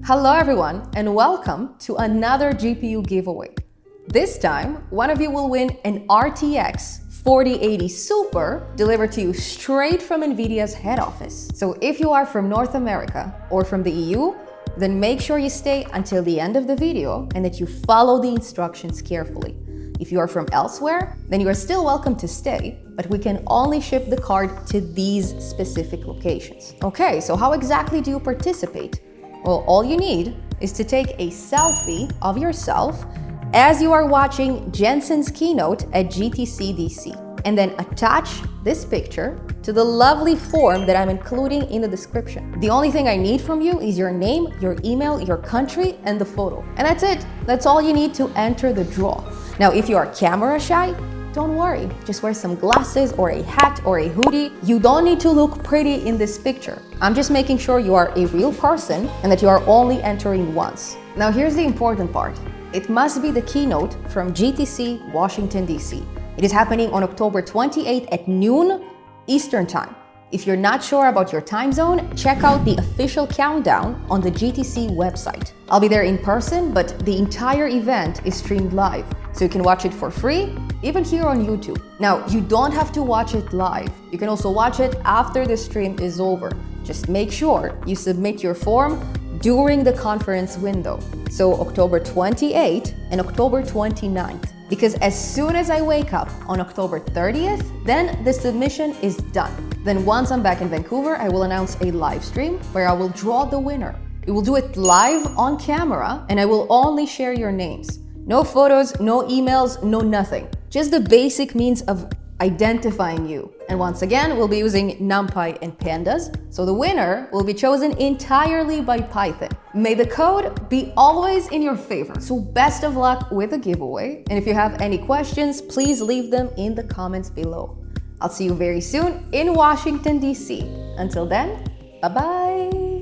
Hello everyone and welcome to another GPU giveaway. This time, one of you will win an RTX 4080 Super delivered to you straight from NVIDIA's head office. So if you are from North America or from the EU, then make sure you stay until the end of the video and that you follow the instructions carefully. If you are from elsewhere, then you are still welcome to stay, but we can only ship the card to these specific locations. Okay, so how exactly do you participate? Well, all you need is to take a selfie of yourself as you are watching Jensen's keynote at GTC DC, and then attach this picture to the lovely form that I'm including in the description. The only thing I need from you is your name, your email, your country, and the photo. And that's it. That's all you need to enter the draw. Now, if you are camera shy, don't worry, just wear some glasses or a hat or a hoodie. You don't need to look pretty in this picture. I'm just making sure you are a real person and that you are only entering once. Now here's the important part. It must be the keynote from GTC, Washington, DC. It is happening on October 28th at noon Eastern Time. If you're not sure about your time zone, check out the official countdown on the GTC website. I'll be there in person, but the entire event is streamed live, so you can watch it for free, even here on YouTube. Now, you don't have to watch it live. You can also watch it after the stream is over. Just make sure you submit your form during the conference window, so October 28th and October 29th. Because as soon as I wake up on October 30th, then the submission is done. Then once I'm back in Vancouver, I will announce a live stream where I will draw the winner. We will do it live on camera and I will only share your names. No photos, no emails, no nothing. Just the basic means of identifying you. And once again, we'll be using NumPy and Pandas, so the winner will be chosen entirely by Python. May the code be always in your favor. So best of luck with the giveaway. And if you have any questions, please leave them in the comments below. I'll see you very soon in Washington, DC. Until then, bye-bye.